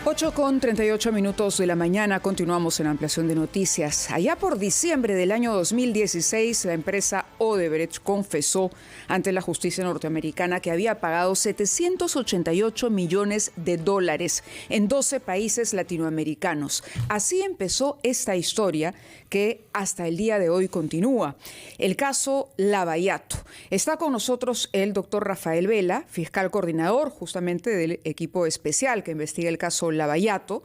8:38 de la mañana, continuamos en ampliación de noticias. Allá por diciembre del año 2016, la empresa Odebrecht confesó ante la justicia norteamericana que había pagado $788 millones en 12 países latinoamericanos. Así empezó esta historia que hasta el día de hoy continúa. El caso Lavallato. Está con nosotros el doctor Rafael Vela, fiscal coordinador justamente del equipo especial que investiga el caso Lavallato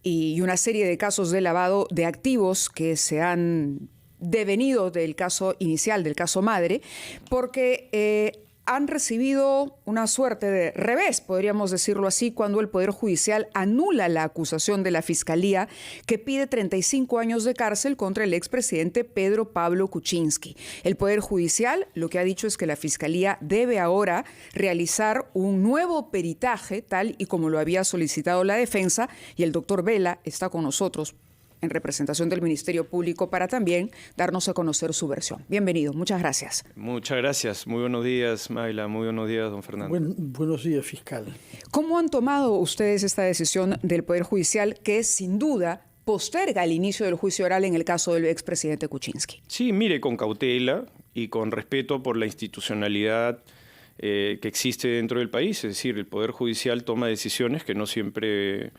y una serie de casos de lavado de activos que se han devenido del caso inicial, del caso madre, porque han recibido una suerte de revés, podríamos decirlo así, cuando el Poder Judicial anula la acusación de la Fiscalía que pide 35 años de cárcel contra el expresidente Pedro Pablo Kuczynski. El Poder Judicial lo que ha dicho es que la Fiscalía debe ahora realizar un nuevo peritaje, tal y como lo había solicitado la defensa, y el doctor Vela está con nosotros en representación del Ministerio Público para también darnos a conocer su versión. Bienvenido, muchas gracias. Muchas gracias. Muy buenos días, Mayla. Muy buenos días, don Fernando. Buenos días, fiscal. ¿Cómo han tomado ustedes esta decisión del Poder Judicial que sin duda posterga el inicio del juicio oral en el caso del expresidente Kuczynski? Sí, mire, con cautela y con respeto por la institucionalidad que existe dentro del país. Es decir, el Poder Judicial toma decisiones que no siempre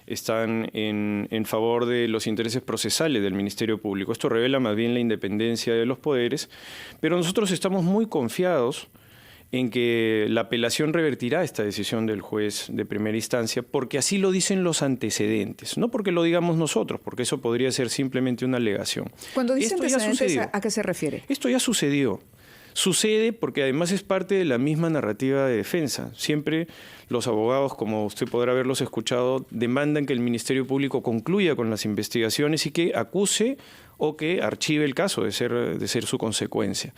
están en favor de los intereses procesales del Ministerio Público. Esto revela más bien la independencia de los poderes, pero nosotros estamos muy confiados en que la apelación revertirá esta decisión del juez de primera instancia, porque así lo dicen los antecedentes, no porque lo digamos nosotros, porque eso podría ser simplemente una alegación. Cuando dice antecedentes, ¿a qué se refiere? Esto ya sucedió. Sucede porque además es parte de la misma narrativa de defensa. Siempre los abogados, como usted podrá haberlos escuchado, demandan que el Ministerio Público concluya con las investigaciones y que acuse o que archive el caso de ser su consecuencia.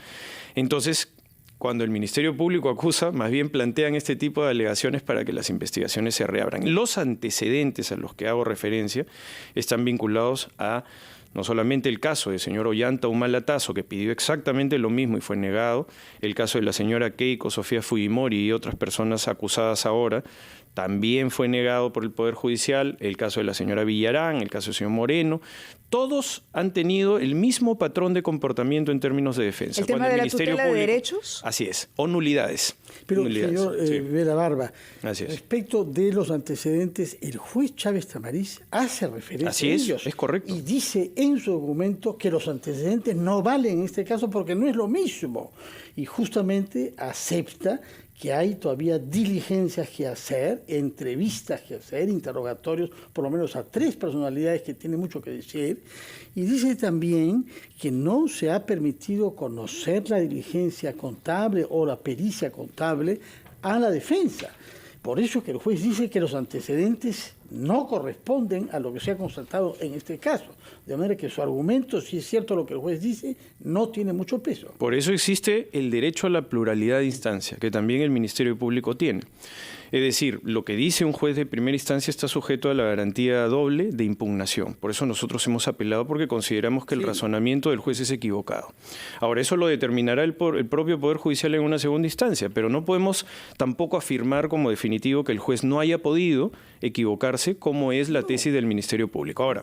Entonces, cuando el Ministerio Público acusa, más bien plantean este tipo de alegaciones para que las investigaciones se reabran. Los antecedentes a los que hago referencia están vinculados a no solamente el caso del señor Ollanta Humala-Tasso, que pidió exactamente lo mismo y fue negado, el caso de la señora Keiko Sofía Fujimori y otras personas acusadas ahora, también fue negado por el Poder Judicial, el caso de la señora Villarán, el caso del señor Moreno. Todos han tenido el mismo patrón de comportamiento en términos de defensa. ¿El tema de la tutela de derechos? Así es, o nulidades. Pero, nulidades, señor sí. Vela Barba, así es. Respecto de los antecedentes, el juez Chávez Tamariz hace referencia así a es, ellos. Es correcto. Y dice en su documento que los antecedentes no valen en este caso porque no es lo mismo. Y justamente acepta que hay todavía diligencias que hacer, entrevistas que hacer, interrogatorios, por lo menos a 3 personalidades que tienen mucho que decir. Y dice también que no se ha permitido conocer la diligencia contable o la pericia contable a la defensa. Por eso que el juez dice que los antecedentes no corresponden a lo que se ha constatado en este caso. De manera que su argumento, si es cierto lo que el juez dice, no tiene mucho peso. Por eso existe el derecho a la pluralidad de instancia, que también el Ministerio Público tiene. Es decir, lo que dice un juez de primera instancia está sujeto a la garantía doble de impugnación. Por eso nosotros hemos apelado, porque consideramos que el razonamiento del juez es equivocado. Ahora, eso lo determinará el propio Poder Judicial en una segunda instancia, pero no podemos tampoco afirmar como definitivo que el juez no haya podido equivocarse, como es la tesis del Ministerio Público. Ahora,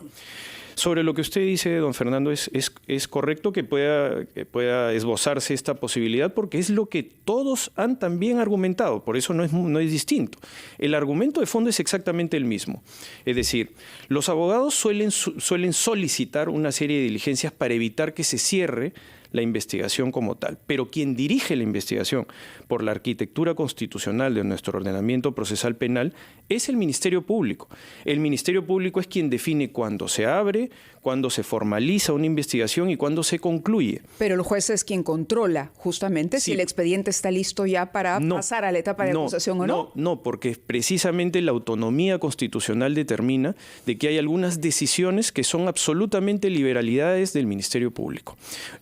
sobre lo que usted dice, don Fernando, es correcto que pueda esbozarse esta posibilidad, porque es lo que todos han también argumentado, por eso no es distinto. El argumento de fondo es exactamente el mismo. Es decir, los abogados suelen solicitar una serie de diligencias para evitar que se cierre la investigación como tal. Pero quien dirige la investigación por la arquitectura constitucional de nuestro ordenamiento procesal penal es el Ministerio Público. El Ministerio Público es quien define cuándo se abre, cuándo se formaliza una investigación y cuándo se concluye. Pero el juez es quien controla justamente si el expediente está listo ya para pasar a la etapa de acusación o no. No, porque precisamente la autonomía constitucional determina de que hay algunas decisiones que son absolutamente liberalidades del Ministerio Público.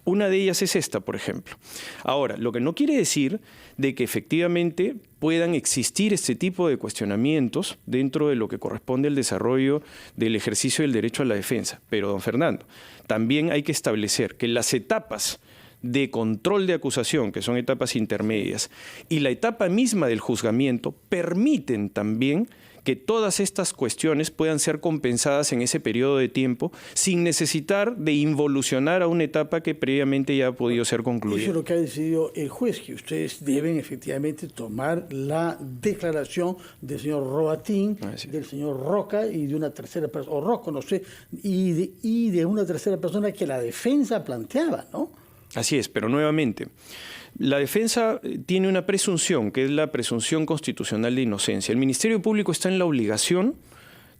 Una de ellas es esta, por ejemplo. Ahora, lo que no quiere decir de que efectivamente puedan existir este tipo de cuestionamientos dentro de lo que corresponde al desarrollo del ejercicio del derecho a la defensa. Pero, don Fernando, también hay que establecer que las etapas de control de acusación, que son etapas intermedias, y la etapa misma del juzgamiento, permiten también que todas estas cuestiones puedan ser compensadas en ese periodo de tiempo sin necesitar de involucionar a una etapa que previamente ya ha podido ser concluida. Eso es lo que ha decidido el juez, que ustedes deben efectivamente tomar la declaración del señor Roatín, del señor Roca y de una tercera persona, o Rocco, no sé, y de una tercera persona que la defensa planteaba, ¿no? Así es, pero nuevamente, la defensa tiene una presunción, que es la presunción constitucional de inocencia. El Ministerio Público está en la obligación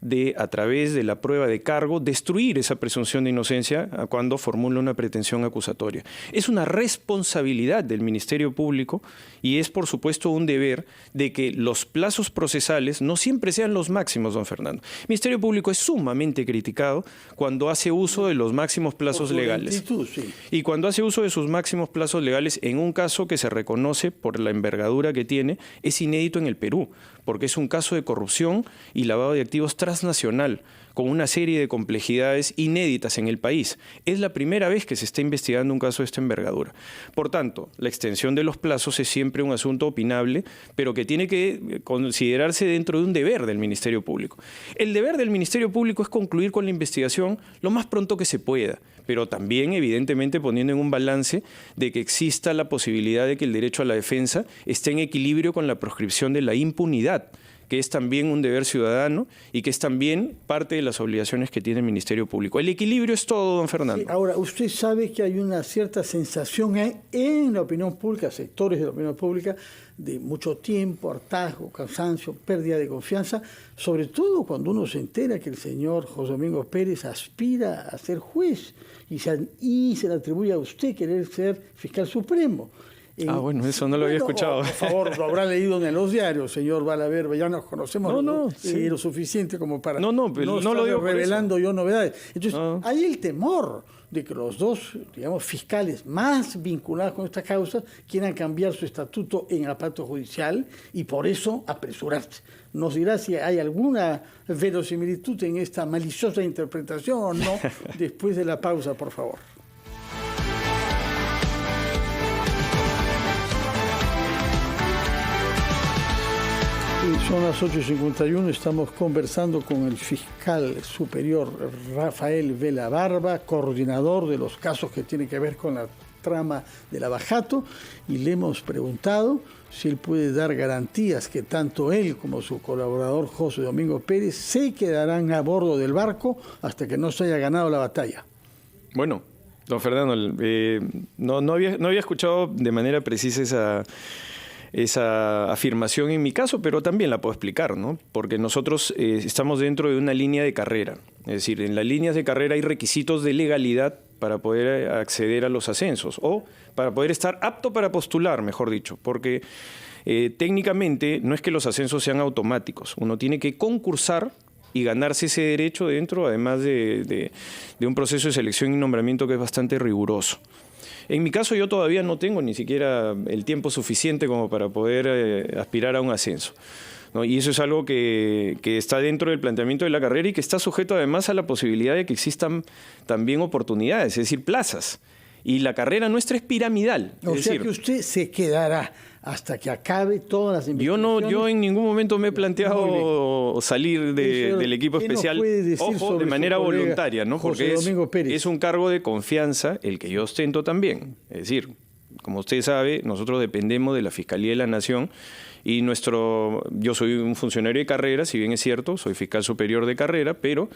de, a través de la prueba de cargo, destruir esa presunción de inocencia cuando formula una pretensión acusatoria. Es una responsabilidad del Ministerio Público y es, por supuesto, un deber de que los plazos procesales no siempre sean los máximos, don Fernando. El Ministerio Público es sumamente criticado cuando hace uso de los máximos plazos legales. Sí. Y cuando hace uso de sus máximos plazos legales, en un caso que se reconoce por la envergadura que tiene, es inédito en el Perú, porque es un caso de corrupción y lavado de activos transnacional, con una serie de complejidades inéditas en el país. Es la primera vez que se está investigando un caso de esta envergadura. Por tanto, la extensión de los plazos es siempre un asunto opinable, pero que tiene que considerarse dentro de un deber del Ministerio Público. El deber del Ministerio Público es concluir con la investigación lo más pronto que se pueda, pero también, evidentemente, poniendo en un balance de que exista la posibilidad de que el derecho a la defensa esté en equilibrio con la proscripción de la impunidad, que es también un deber ciudadano y que es también parte de las obligaciones que tiene el Ministerio Público. El equilibrio es todo, don Fernando. Sí, ahora, usted sabe que hay una cierta sensación en la opinión pública, sectores de la opinión pública, de mucho tiempo, hartazgo, cansancio, pérdida de confianza, sobre todo cuando uno se entera que el señor José Domingo Pérez aspira a ser juez y se le atribuye a usted querer ser fiscal supremo. Bueno, eso no lo había escuchado. Por favor, lo habrá leído en los diarios, señor Valaverba, ya nos conocemos lo suficiente como para no lo digo revelando yo novedades. Entonces, hay el temor de que los dos, digamos, fiscales más vinculados con esta causa quieran cambiar su estatuto en el aparato judicial y por eso apresurarse. Nos dirá si hay alguna verosimilitud en esta maliciosa interpretación o no después de la pausa, por favor. Son las 8:51, estamos conversando con el fiscal superior Rafael Vela Barba, coordinador de los casos que tienen que ver con la trama de Lavajato, y le hemos preguntado si él puede dar garantías que tanto él como su colaborador José Domingo Pérez se quedarán a bordo del barco hasta que no se haya ganado la batalla. Bueno, don Fernando, no había escuchado de manera precisa esa afirmación en mi caso, pero también la puedo explicar, ¿no? Porque nosotros estamos dentro de una línea de carrera. Es decir, en las líneas de carrera hay requisitos de legalidad para poder acceder a los ascensos o para poder estar apto para postular, mejor dicho, porque técnicamente no es que los ascensos sean automáticos. Uno tiene que concursar y ganarse ese derecho dentro, además de un proceso de selección y nombramiento que es bastante riguroso. En mi caso, yo todavía no tengo ni siquiera el tiempo suficiente como para poder aspirar a un ascenso, ¿no? Y eso es algo que está dentro del planteamiento de la carrera y que está sujeto además a la posibilidad de que existan también oportunidades, es decir, plazas. Y la carrera nuestra es piramidal. O sea que usted se quedará hasta que acabe todas las investigaciones. Yo en ningún momento me he planteado salir del equipo especial, ojo, de manera voluntaria, ¿no? Porque es un cargo de confianza el que yo ostento también. Es decir, como usted sabe, nosotros dependemos de la Fiscalía de la Nación y yo soy un funcionario de carrera, si bien es cierto, soy fiscal superior de carrera, pero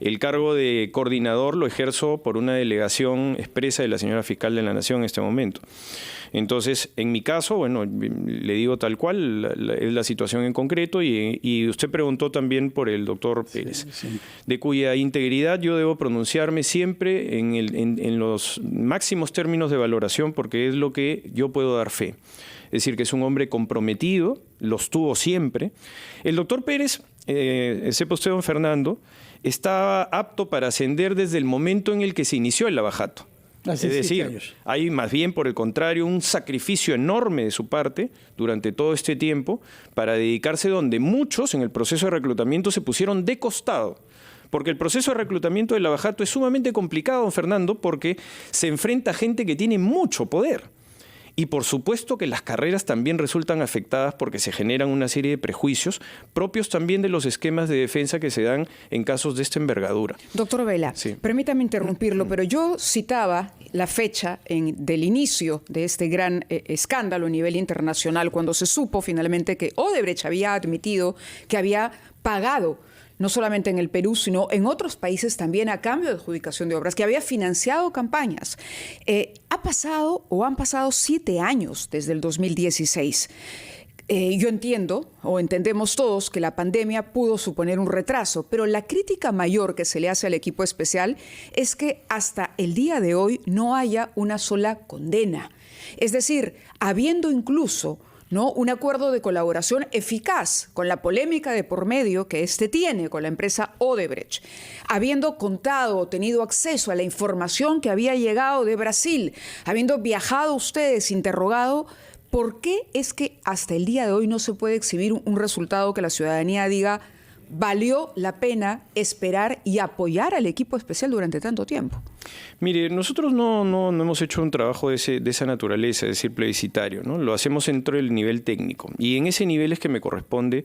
el cargo de coordinador lo ejerzo por una delegación expresa de la señora fiscal de la Nación en este momento. Entonces, en mi caso, bueno, le digo tal cual, es la situación en concreto y usted preguntó también por el doctor Pérez, de cuya integridad yo debo pronunciarme siempre en los máximos términos de valoración porque es lo que yo puedo dar fe. Es decir, que es un hombre comprometido, los tuvo siempre. El doctor Pérez, sepa usted, don Fernando, estaba apto para ascender desde el momento en el que se inició el lavajato. Es decir, hay más bien, por el contrario, un sacrificio enorme de su parte durante todo este tiempo para dedicarse donde muchos en el proceso de reclutamiento se pusieron de costado Porque el proceso de reclutamiento de Lavajato es sumamente complicado, don Fernando, porque se enfrenta a gente que tiene mucho poder. Y por supuesto que las carreras también resultan afectadas porque se generan una serie de prejuicios propios también de los esquemas de defensa que se dan en casos de esta envergadura. Doctor Vela, sí, permítame interrumpirlo, pero yo citaba la fecha del inicio de este gran escándalo a nivel internacional, cuando se supo finalmente que Odebrecht había admitido que había pagado no solamente en el Perú, sino en otros países también a cambio de adjudicación de obras, que había financiado campañas. Han pasado 7 años desde el 2016. Yo entiendo, o entendemos todos, que la pandemia pudo suponer un retraso, pero la crítica mayor que se le hace al equipo especial es que hasta el día de hoy no haya una sola condena. Es decir, habiendo incluso un acuerdo de colaboración eficaz con la polémica de por medio que este tiene con la empresa Odebrecht, habiendo contado o tenido acceso a la información que había llegado de Brasil, habiendo viajado ustedes, interrogado, ¿por qué es que hasta el día de hoy no se puede exhibir un resultado que la ciudadanía diga valió la pena esperar y apoyar al equipo especial durante tanto tiempo? Mire, nosotros no hemos hecho un trabajo de esa naturaleza, es decir, plebiscitario, ¿no? Lo hacemos dentro del nivel técnico. Y en ese nivel es que me corresponde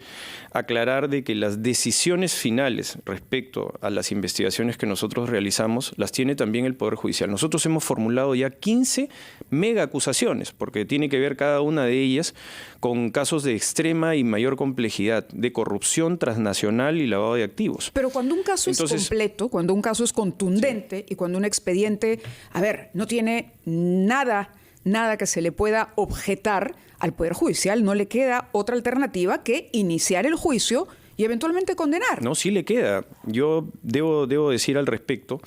aclarar de que las decisiones finales respecto a las investigaciones que nosotros realizamos las tiene también el Poder Judicial. Nosotros hemos formulado ya 15 mega acusaciones, porque tiene que ver cada una de ellas con casos de extrema y mayor complejidad, de corrupción transnacional y lavado de activos. Pero cuando un caso es completo, cuando un caso es contundente, sí, y cuando un expediente, no tiene nada que se le pueda objetar, al Poder Judicial no le queda otra alternativa que iniciar el juicio y eventualmente condenar. No, sí le queda. Yo debo decir al respecto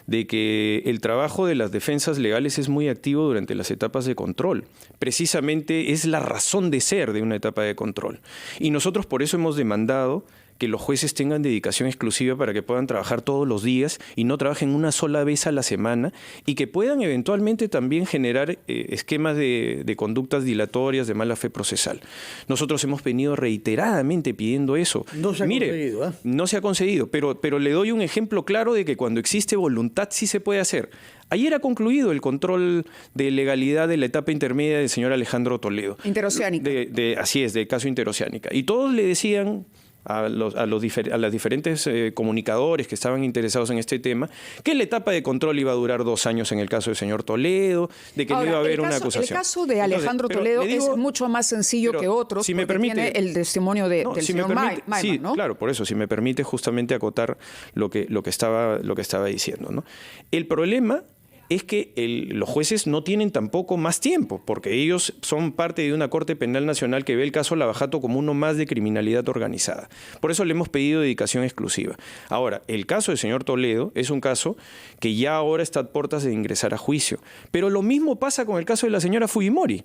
de que el trabajo de las defensas legales es muy activo durante las etapas de control. Precisamente es la razón de ser de una etapa de control. Y nosotros por eso hemos demandado que los jueces tengan dedicación exclusiva para que puedan trabajar todos los días y no trabajen una sola vez a la semana, y que puedan eventualmente también generar esquemas de conductas dilatorias, de mala fe procesal. Nosotros hemos venido reiteradamente pidiendo eso. No se ha conseguido, ¿eh? No se ha conseguido, pero le doy un ejemplo claro de que cuando existe voluntad sí se puede hacer. Ayer ha concluido el control de legalidad de la etapa intermedia del señor Alejandro Toledo. Interoceánica. Así es, del caso Interoceánica. Y todos le decían a las diferentes comunicadores que estaban interesados en este tema, que la etapa de control iba a durar 2 años en el caso del señor Toledo, de que no iba a haber una acusación. El caso de Alejandro Toledo es mucho más sencillo que otros, si me permite, tiene el testimonio del señor Mayman, sí, ¿no? Claro, por eso, si me permite justamente acotar lo que estaba diciendo, ¿no? El problema es que los jueces no tienen tampoco más tiempo, porque ellos son parte de una Corte Penal Nacional que ve el caso Lavajato como uno más de criminalidad organizada. Por eso le hemos pedido dedicación exclusiva. Ahora, el caso del señor Toledo es un caso que ya ahora está a puertas de ingresar a juicio. Pero lo mismo pasa con el caso de la señora Fujimori.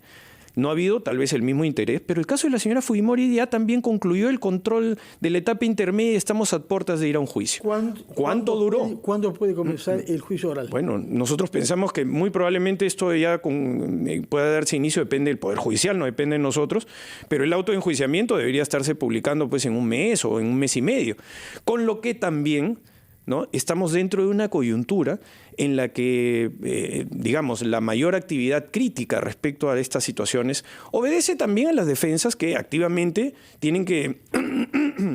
No ha habido tal vez el mismo interés, pero el caso de la señora Fujimori ya también concluyó el control de la etapa intermedia y estamos a puertas de ir a un juicio. ¿Cuánto duró? ¿Cuándo puede comenzar el juicio oral? Bueno, nosotros pensamos que muy probablemente esto ya pueda darse inicio, depende del Poder Judicial, no depende de nosotros, pero el auto de enjuiciamiento debería estarse publicando pues en 1 mes o en 1 mes y medio. Con lo que también, ¿no?, estamos dentro de una coyuntura en la que, digamos, la mayor actividad crítica respecto a estas situaciones obedece también a las defensas que activamente tienen que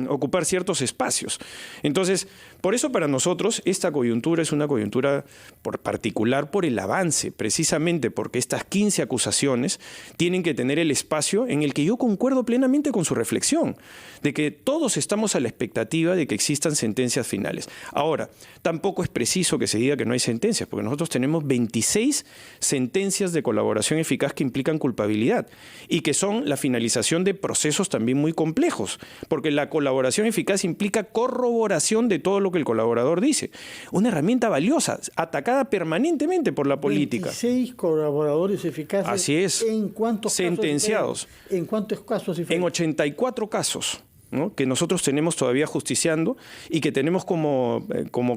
ocupar ciertos espacios. Entonces, por eso para nosotros esta coyuntura es una coyuntura particular por el avance, precisamente porque estas 15 acusaciones tienen que tener el espacio en el que yo concuerdo plenamente con su reflexión, de que todos estamos a la expectativa de que existan sentencias finales. Ahora, tampoco es preciso que se diga que no hay sentencias, porque nosotros tenemos 26 sentencias de colaboración eficaz que implican culpabilidad y que son la finalización de procesos también muy complejos, porque la colaboración eficaz implica corroboración de todo lo que el colaborador dice. Una herramienta valiosa, atacada permanentemente por la política. 26 colaboradores eficaces. Así es. ¿En cuántos sentenciados? Casos? ¿En cuántos casos? En 84 casos. ¿no?, que nosotros tenemos todavía justiciando y que tenemos como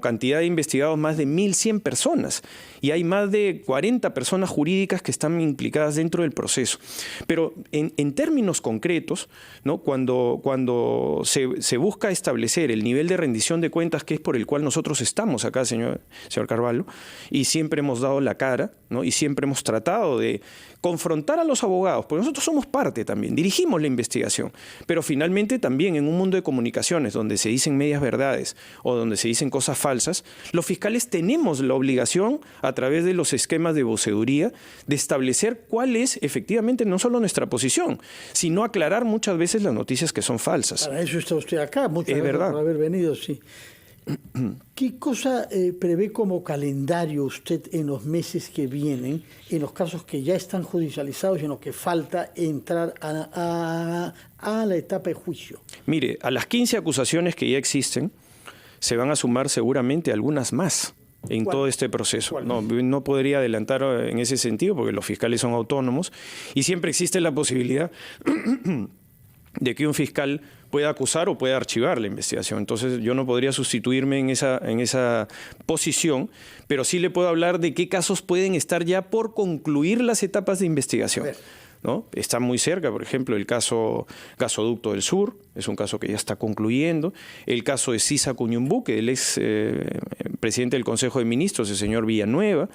cantidad de investigados más de 1.100 personas. Y hay más de 40 personas jurídicas que están implicadas dentro del proceso. Pero en términos concretos, ¿no?, cuando se busca establecer el nivel de rendición de cuentas, que es por el cual nosotros estamos acá, señor Carvalho, y siempre hemos dado la cara, ¿no?, y siempre hemos tratado de confrontar a los abogados, porque nosotros somos parte también, dirigimos la investigación, pero finalmente también en un mundo de comunicaciones donde se dicen medias verdades o donde se dicen cosas falsas, los fiscales tenemos la obligación, a través de los esquemas de voceduría, de establecer cuál es efectivamente no solo nuestra posición, sino aclarar muchas veces las noticias que son falsas. Para eso está usted acá, muchas gracias verdad por haber venido, sí. ¿Qué cosa prevé como calendario usted en los meses que vienen, en los casos que ya están judicializados y en los que falta entrar a la etapa de juicio? Mire, a las 15 acusaciones que ya existen, se van a sumar seguramente algunas más en todo este proceso. No podría adelantar en ese sentido porque los fiscales son autónomos y siempre existe la posibilidad de que un fiscal pueda acusar o pueda archivar la investigación. Entonces yo no podría sustituirme en esa posición, pero sí le puedo hablar de qué casos pueden estar ya por concluir las etapas de investigación, ¿no? Está muy cerca, por ejemplo, el gasoducto del Sur, es un caso que ya está concluyendo, el caso de Sisa Cuñumbuque, el ex presidente del Consejo de Ministros, el señor Villanueva,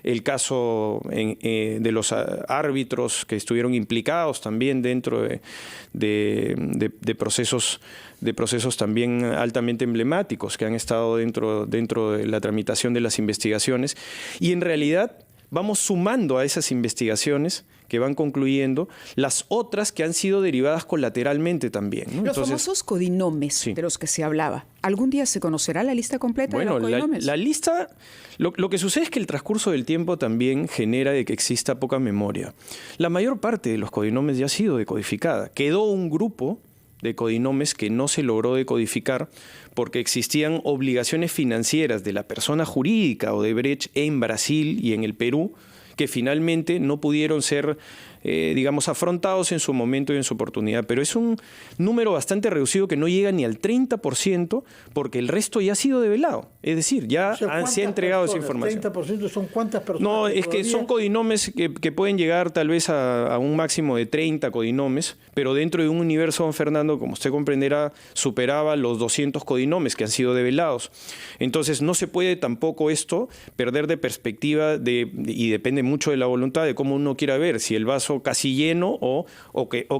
el caso de los árbitros que estuvieron implicados también dentro de procesos también altamente emblemáticos que han estado dentro de la tramitación de las investigaciones. Y en realidad vamos sumando a esas investigaciones que van concluyendo las otras que han sido derivadas colateralmente también, ¿no? Los famosos codinomes, sí, de los que se hablaba. ¿Algún día se conocerá la lista completa de los codinomes? La lista, lo que sucede es que el transcurso del tiempo también genera de que exista poca memoria. La mayor parte de los codinomes ya ha sido decodificada. Quedó un grupo de codinomes que no se logró decodificar porque existían obligaciones financieras de la persona jurídica Odebrecht en Brasil y en el Perú que finalmente no pudieron ser, digamos, afrontados en su momento y en su oportunidad. Pero es un número bastante reducido que no llega ni al 30% porque el resto ya ha sido develado. Es decir, ya se ha entregado esa información. ¿30% son cuántas personas? No, es que son codinomes que pueden llegar tal vez a un máximo de 30 codinomes, pero dentro de un universo, don Fernando, como usted comprenderá, superaba los 200 codinomes que han sido develados. Entonces no se puede tampoco esto perder de perspectiva y depende mucho de la voluntad de cómo uno quiera ver, si el vaso casi lleno o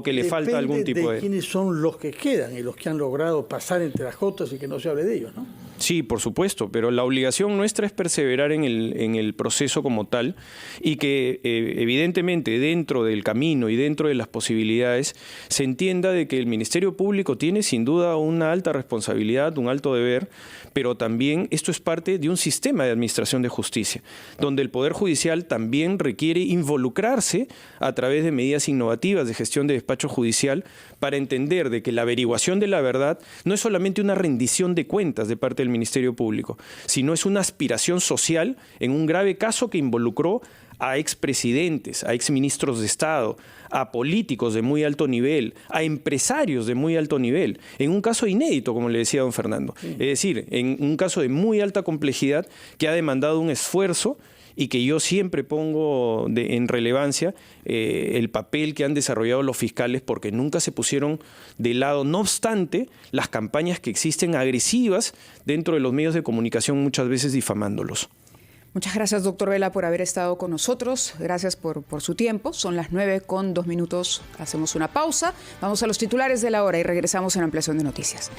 que le falta algún tipo de... ¿Quiénes son los que quedan y los que han logrado pasar entre las jotas y que no se hable de ellos, no? Sí, por supuesto, pero la obligación nuestra es perseverar en el proceso como tal y que evidentemente dentro del camino y dentro de las posibilidades se entienda de que el Ministerio Público tiene sin duda una alta responsabilidad, un alto deber, pero también esto es parte de un sistema de administración de justicia, donde el Poder Judicial también requiere involucrarse a través de medidas innovativas de gestión de despacho judicial para entender de que la averiguación de la verdad no es solamente una rendición de cuentas de parte del Ministerio Público, sino es una aspiración social en un grave caso que involucró a expresidentes, a exministros de Estado, a políticos de muy alto nivel, a empresarios de muy alto nivel, en un caso inédito, como le decía don Fernando. Sí. Es decir, en un caso de muy alta complejidad que ha demandado un esfuerzo y que yo siempre pongo en relevancia el papel que han desarrollado los fiscales porque nunca se pusieron de lado, no obstante las campañas que existen agresivas dentro de los medios de comunicación, muchas veces difamándolos. Muchas gracias, doctor Vela, por haber estado con nosotros. Gracias por su tiempo. Son las 9:02. Hacemos una pausa. Vamos a los titulares de la hora y regresamos en Ampliación de Noticias.